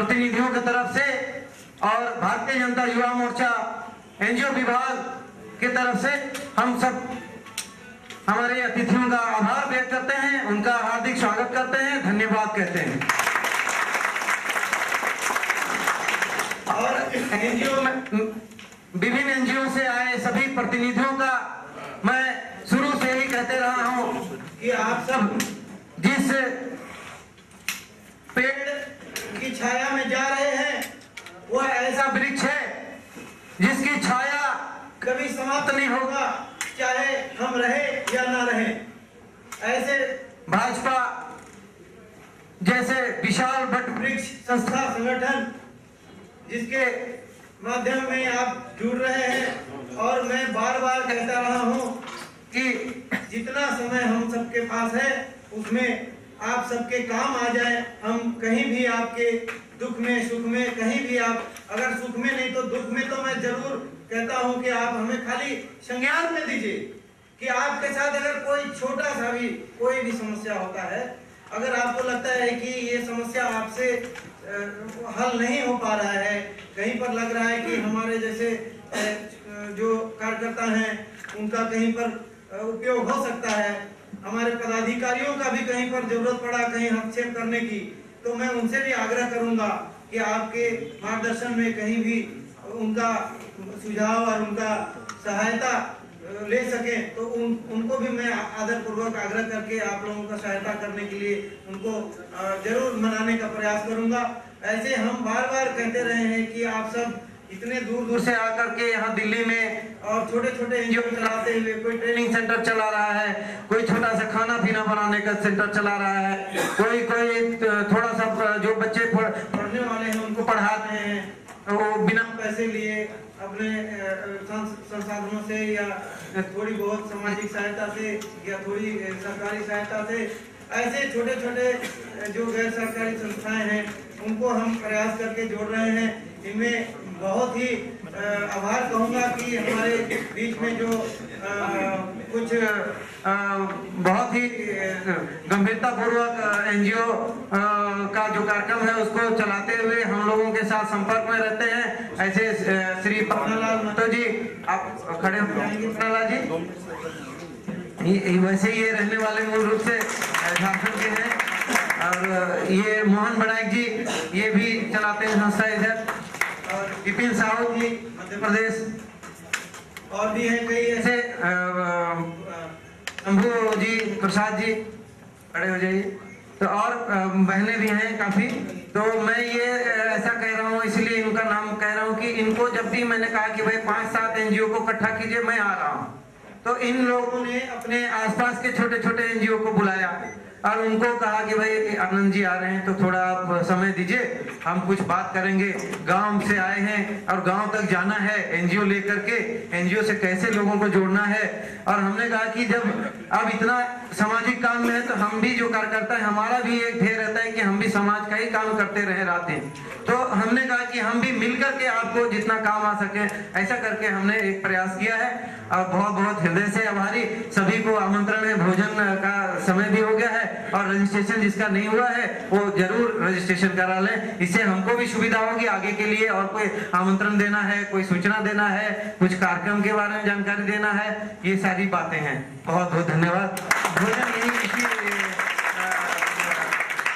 प्रतिनिधियों की तरफ से और भारतीय जनता युवा मोर्चा एनजीओ विभाग की तरफ से हम सब हमारे अतिथियों का आभार व्यक्त करते हैं, उनका हार्दिक स्वागत करते हैं, धन्यवाद कहते हैं। और एनजीओ में विभिन्न एनजीओ से आए सभी प्रतिनिधियों का मैं शुरू से ही कहते रहा हूं कि आप सब जिस पेड़ की छाया में जा रहे हैं वह ऐसा वृक्ष है जिसकी छाया कभी समाप्त नहीं होगा, चाहे हम रहे या ना रहे। ऐसे भाजपा जैसे विशाल वट वृक्ष संस्था संगठन जिसके माध्यम में आप जुड़ रहे हैं, और मैं बार बार कहता रहा हूं कि जितना समय हम सबके पास है उसमें आप सबके काम आ जाए। हम कहीं भी आपके दुख में सुख में कहीं भी आप अगर सुख में नहीं तो दुख में तो मैं जरूर कहता हूं कि आप हमें खाली संज्ञान में दीजिए कि आपके साथ अगर कोई छोटा सा भी कोई भी समस्या होता है, अगर आपको लगता है कि ये समस्या आपसे हल नहीं हो पा रहा है, कहीं पर लग रहा है कि हमारे जैसे जो कार्यकर्ता हैं उनका कहीं पर उपयोग हो सकता है, हमारे पदाधिकारियों का भी कहीं पर जरूरत पड़ा कहीं हस्तक्षेप करने की, तो मैं उनसे भी आग्रह करूंगा कि आपके मार्गदर्शन में कहीं भी उनका सुझाव और उनका सहायता ले सके तो उनको भी मैं आदर पूर्वक आग्रह करके आप लोगों का सहायता करने के लिए उनको जरूर मनाने का प्रयास करूंगा। ऐसे हम बार बार कहते रहे हैं कि आप सब इतने दूर दूर से आकर के यहाँ दिल्ली में और छोटे छोटे एनजीओ चलाते हुए, कोई ट्रेनिंग सेंटर चला रहा है, कोई छोटा सा खाना पीना बनाने का सेंटर चला रहा है, कोई थोड़ा सा जो बच्चे पढ़ने वाले हैं उनको पढ़ाते हैं वो बिना पैसे लिए अपने संसाधनों से या थोड़ी बहुत सामाजिक सहायता से या थोड़ी सरकारी सहायता से। ऐसे छोटे छोटे जो गैर सरकारी संस्थाएं हैं उनको हम प्रयास करके जोड़ रहे हैं। इनमें बहुत ही आभार कहूँगा कि हमारे बीच में जो कुछ बहुत ही गंभीरता पूर्वक एनजीओ का जो कार्यक्रम है उसको चलाते हुए हम लोगों के साथ संपर्क में रहते हैं। ऐसे श्री पन्नालाल महतो जी, आप खड़े हो जाएंगे पन्नालाल जी, वैसे ये रहने वाले मूल रूप से झारखंड के हैं, और ये मोहन बड़ाइक जी ये भी चलाते हैं संस्था इधर, और विपिन साहू जी मध्य प्रदेश, और भी हैं कई ऐसे शंभू जी, प्रसाद जी खड़े हो जाइए, तो और बहनें भी हैं काफी। तो मैं ये ऐसा कह रहा हूँ इसलिए इनका नाम कह रहा हूँ कि इनको जब भी मैंने कहा कि भाई 5-7 एनजीओ को इकट्ठा कीजिए मैं आ रहा हूँ, तो इन लोगों ने अपने आसपास के छोटे छोटे एनजीओ को बुलाया और उनको कहा कि भाई आनंद जी आ रहे हैं तो थोड़ा आप समय दीजिए, हम कुछ बात करेंगे। गांव से आए हैं और गांव तक जाना है एनजीओ लेकर के, एनजीओ से कैसे लोगों को जोड़ना है। और हमने कहा कि जब अब इतना सामाजिक काम में है तो हम भी जो कार्यकर्ता है हमारा भी एक ध्येय रहता है कि हम भी समाज का ही काम करते रहे रातें, तो हमने कहा कि हम भी मिलकर के आपको जितना काम आ सके ऐसा करके हमने एक प्रयास किया है। और बहुत बहुत हृदय से आभारी, सभी को आमंत्रण है, भोजन का समय भी हो गया है और रजिस्ट्रेशन जिसका नहीं हुआ है वो जरूर रजिस्ट्रेशन करा लें, इससे हमको भी सुविधा होगी आगे के लिए। और कोई आमंत्रण देना है, कोई सूचना देना है, कुछ कार्यक्रम के बारे में जानकारी देना है, ये सारी बातें हैं। बहुत बहुत धन्यवाद। भोजन यही